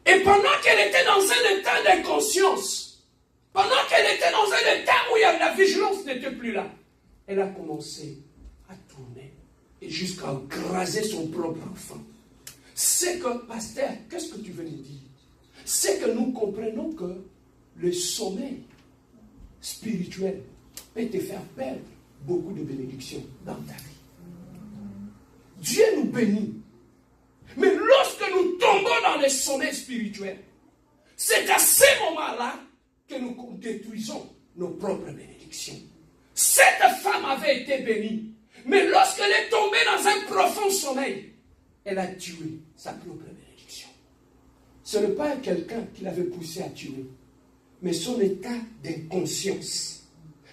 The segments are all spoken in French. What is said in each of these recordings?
Et pendant qu'elle était dans un état d'inconscience, pendant qu'elle était dans un état où la vigilance n'était plus là, elle a commencé à tourner et jusqu'à écraser son propre enfant. C'est que, pasteur, qu'est-ce que tu veux nous dire? C'est que nous comprenons que le sommeil spirituel peut te faire perdre beaucoup de bénédictions dans ta vie. Dieu nous bénit. Mais lorsque nous tombons dans le sommeil spirituel, c'est à ce moment-là que nous détruisons nos propres bénédictions. Cette femme avait été bénie, mais lorsqu'elle est tombée dans un profond sommeil, elle a tué sa propre bénédiction. Ce n'est pas quelqu'un qui l'avait poussé à tuer, mais son état d'inconscience,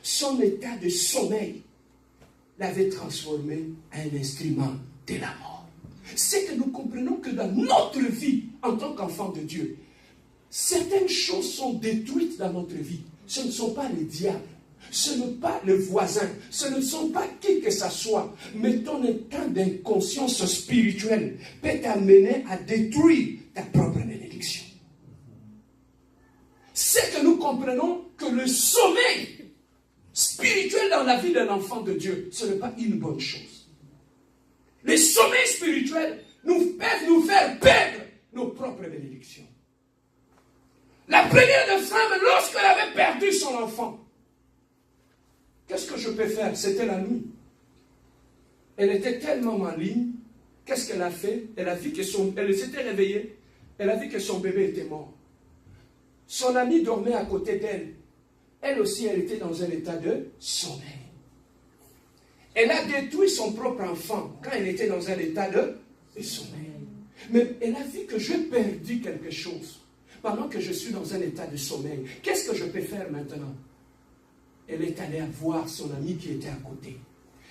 son état de sommeil l'avait transformé en un instrument de la mort. C'est que nous comprenons que dans notre vie, en tant qu'enfant de Dieu, certaines choses sont détruites dans notre vie. Ce ne sont pas les diables, ce n'est pas le voisin, ce ne sont pas qui que ce soit, mais ton état d'inconscience spirituelle peut t'amener à détruire ta propre bénédiction. C'est que nous comprenons que le sommeil spirituel dans la vie d'un enfant de Dieu, ce n'est pas une bonne chose. Les sommeils spirituels peuvent nous faire perdre nos propres bénédictions. La première de femme, lorsqu'elle avait perdu son enfant, qu'est-ce que je peux faire? C'était la nuit. Elle était tellement maligne, qu'est-ce qu'elle a fait? Elle a vu que elle s'était réveillée, elle a vu que son bébé était mort. Son amie dormait à côté d'elle. Elle aussi, elle était dans un état de sommeil. Elle a détruit son propre enfant quand elle était dans un état de sommeil. Mais elle a vu que j'ai perdu quelque chose pendant que je suis dans un état de sommeil. Qu'est-ce que je peux faire maintenant? Elle est allée voir son ami qui était à côté.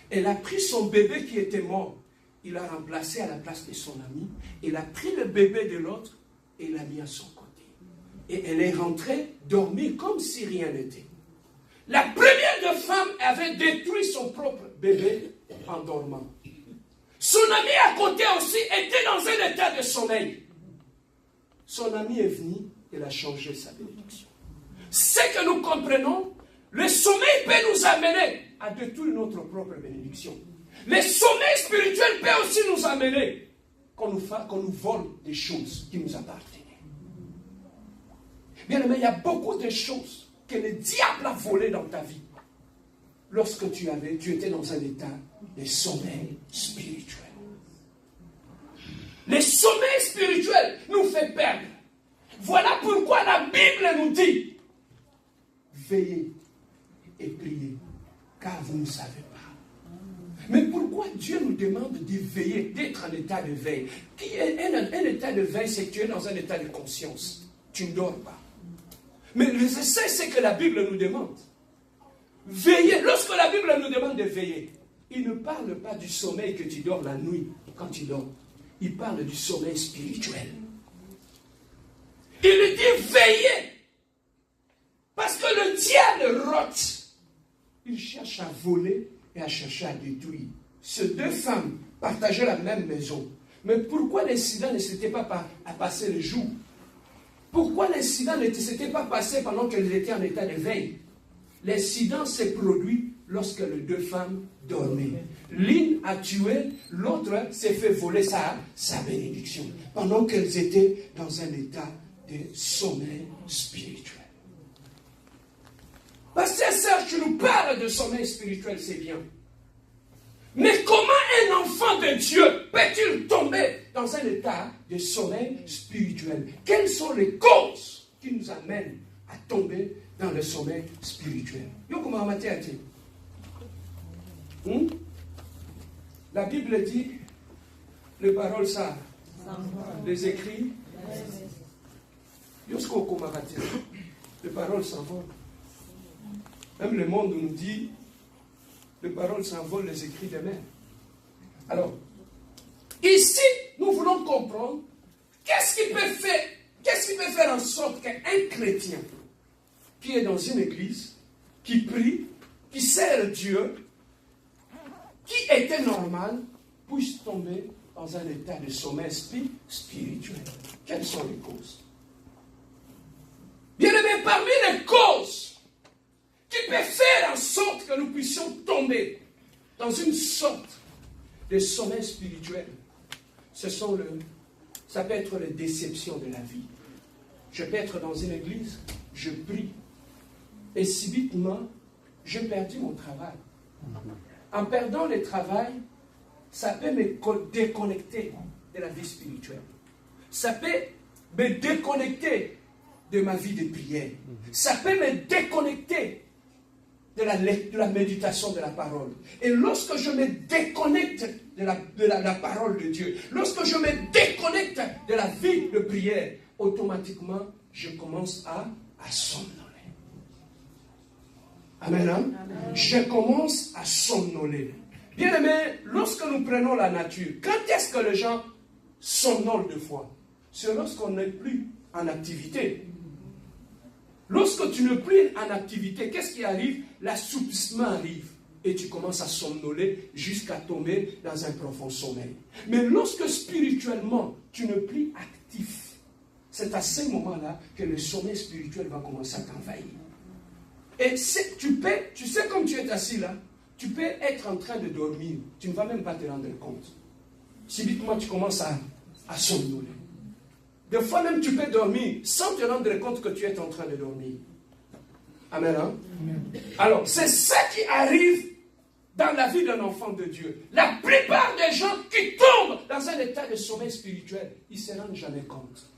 Elle a pris son bébé qui était mort. Il l'a remplacé à la place de son ami. Elle a pris le bébé de l'autre et l'a mis à son côté. Et elle est rentrée dormir comme si rien n'était. La première de femme avait détruit son propre bébé en dormant. Son ami à côté aussi était dans un état de sommeil. Son ami est venu, elle a changé sa bénédiction. C'est que nous comprenons, le sommeil peut nous amener à détruire notre propre bénédiction. Le sommeil spirituel peut aussi nous amener qu'on nous vole des choses qui nous appartiennent. Bien aimé, il y a beaucoup de choses que le diable a volées dans ta vie. Lorsque tu étais dans un état de sommeil spirituel. Le sommeil spirituel nous fait perdre. Voilà pourquoi la Bible nous dit, veillez et priez, car vous ne savez pas. Mais pourquoi Dieu nous demande de veiller, d'être en état de veille? Un état de veille, c'est que tu es dans un état de conscience. Tu ne dors pas. Mais c'est ce que la Bible nous demande. Veiller. Lorsque la Bible nous demande de veiller, il ne parle pas du sommeil que tu dors la nuit quand tu dors. Il parle du sommeil spirituel. Il dit veiller. Parce que le diable rote. Il cherche à voler et à chercher à détruire. Ces deux femmes partageaient la même maison. Mais pourquoi l'incident ne s'était pas passé le jour? Pourquoi l'incident ne s'était pas passé pendant qu'elles étaient en état de veille? L'incident s'est produit lorsque les deux femmes dormaient. L'une a tué, l'autre s'est fait voler sa bénédiction. Pendant qu'elles étaient dans un état de sommeil spirituel. Pasteur Serge, tu nous parles de sommeil spirituel, c'est bien. Mais comment un enfant de Dieu peut-il tomber dans un état de sommeil spirituel? Quelles sont les causes qui nous amènent à tomber dans le sommeil spirituel? La Bible dit, les paroles ça, les écrits, les paroles s'envolent. Même le monde nous dit, les paroles s'envolent, les écrits des mains. Alors, ici, nous voulons comprendre qu'est-ce qui peut faire en sorte qu'un chrétien qui est dans une église, qui prie, qui sert Dieu, qui était normal, puisse tomber dans un état de sommeil spirituel. Quelles sont les causes? Mais parmi les causes qui peuvent faire en sorte que nous puissions tomber dans une sorte de sommeil spirituel, ça peut être les déceptions de la vie. Je peux être dans une église, je prie, et subitement, j'ai perdu mon travail. En perdant le travail, ça peut me déconnecter de la vie spirituelle. Ça peut me déconnecter de ma vie de prière. Ça peut me déconnecter de la méditation de la parole. Et lorsque je me déconnecte de la parole de Dieu, lorsque je me déconnecte de la vie de prière, automatiquement, je commence à somnoler. Amen, hein? Amen. Je commence à somnoler. Bien aimé, lorsque nous prenons la nature, quand est-ce que les gens somnolent de fois? C'est lorsqu'on n'est plus en activité. Lorsque tu n'es plus en activité, qu'est-ce qui arrive? L'assoupissement arrive et tu commences à somnoler jusqu'à tomber dans un profond sommeil. Mais lorsque spirituellement, tu n'es plus actif, c'est à ce moment-là que le sommeil spirituel va commencer à t'envahir. Et tu sais comme tu es assis là, tu peux être en train de dormir, tu ne vas même pas te rendre compte. Subitement, tu commences à somnoler. Des fois même, tu peux dormir sans te rendre compte que tu es en train de dormir. Amen, hein? Amen. Alors, c'est ça qui arrive dans la vie d'un enfant de Dieu. La plupart des gens qui tombent dans un état de sommeil spirituel, ils ne se rendent jamais compte.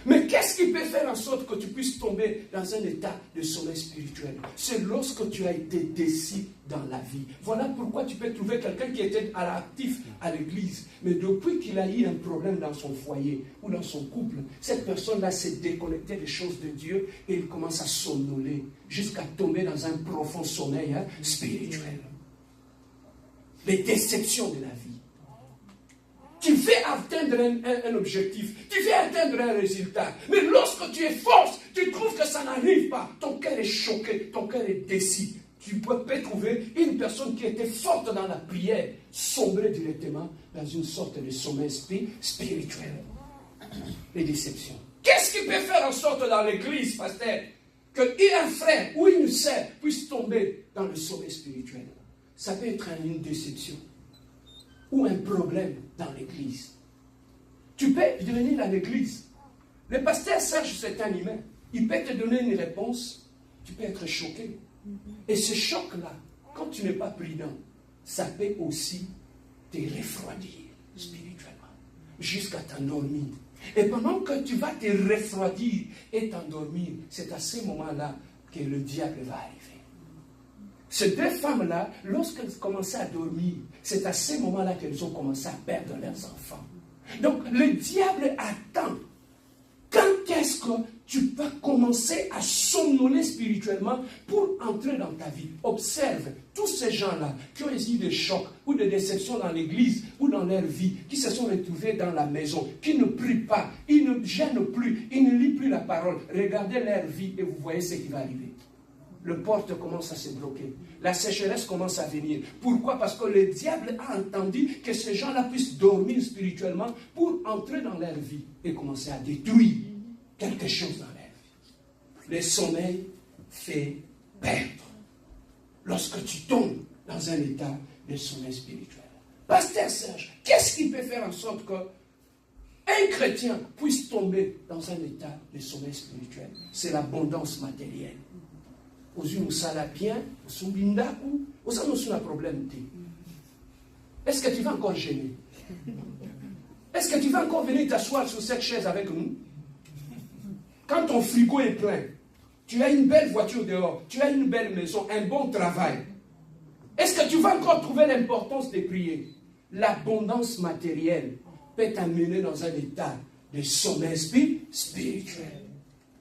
Mais qu'est-ce qui peut faire en sorte que tu puisses tomber dans un état de sommeil spirituel? C'est lorsque tu as été déçu dans la vie. Voilà pourquoi tu peux trouver quelqu'un qui était actif à l'église, mais depuis qu'il a eu un problème dans son foyer ou dans son couple, cette personne-là s'est déconnectée des choses de Dieu et il commence à somnoler jusqu'à tomber dans un profond sommeil spirituel. Les déceptions de la vie. Tu veux atteindre un objectif, tu veux atteindre un résultat. Mais lorsque tu es force, tu trouves que ça n'arrive pas. Ton cœur est choqué, ton cœur est déçu. Tu peux trouver une personne qui était forte dans la prière, sombrer directement dans une sorte de sommeil spirituel. Les déceptions. Qu'est-ce qui peut faire en sorte dans l'église, pasteur, qu'un frère ou une sœur puisse tomber dans le sommeil spirituel? Ça peut être une déception ou un problème dans l'église. Tu peux venir à l'église. Le pasteur Serge, c'est un humain. Il peut te donner une réponse. Tu peux être choqué. Et ce choc-là, quand tu n'es pas prudent, ça peut aussi te refroidir spirituellement, jusqu'à t'endormir. Et pendant que tu vas te refroidir et t'endormir, c'est à ce moment-là que le diable va arriver. Ces deux femmes-là, lorsqu'elles commençaient à dormir, c'est à ce moment-là qu'elles ont commencé à perdre leurs enfants. Donc, le diable attend. Quand est-ce que tu vas commencer à somnoler spirituellement pour entrer dans ta vie? Observe tous ces gens-là qui ont eu des chocs ou des déceptions dans l'église ou dans leur vie, qui se sont retrouvés dans la maison, qui ne prient pas, ils ne gênent plus, ils ne lisent plus la parole. Regardez leur vie et vous voyez ce qui va arriver. Le porte commence à se bloquer. La sécheresse commence à venir. Pourquoi? Parce que le diable a entendu que ces gens-là puissent dormir spirituellement pour entrer dans leur vie et commencer à détruire quelque chose dans leur vie. Le sommeil fait perdre. Lorsque tu tombes dans un état de sommeil spirituel. Pasteur Serge, qu'est-ce qui peut faire en sorte qu'un chrétien puisse tomber dans un état de sommeil spirituel? C'est l'abondance matérielle. Nous sommes bien, nous sommes bien, nous sommes un problème. Est-ce que tu vas encore gêner? Est-ce que tu vas encore venir t'asseoir sur cette chaise avec nous? Quand ton frigo est plein, tu as une belle voiture dehors, tu as une belle maison, un bon travail. Est-ce que tu vas encore trouver l'importance de prier? L'abondance matérielle peut t'amener dans un état de sommeil spirituel.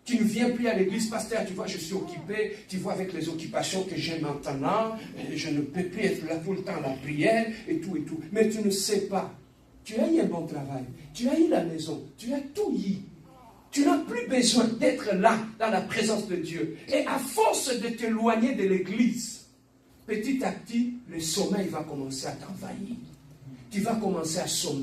Tu ne viens plus à l'église, pasteur, tu vois, je suis occupé, tu vois, avec les occupations que j'ai maintenant, je ne peux plus être là tout le temps à la prière, et tout, et tout. Mais tu ne sais pas. Tu as eu un bon travail, tu as eu la maison, tu as tout eu. Tu n'as plus besoin d'être là, dans la présence de Dieu. Et à force de t'éloigner de l'église, petit à petit, le sommeil va commencer à t'envahir. Tu vas commencer à sommeiller.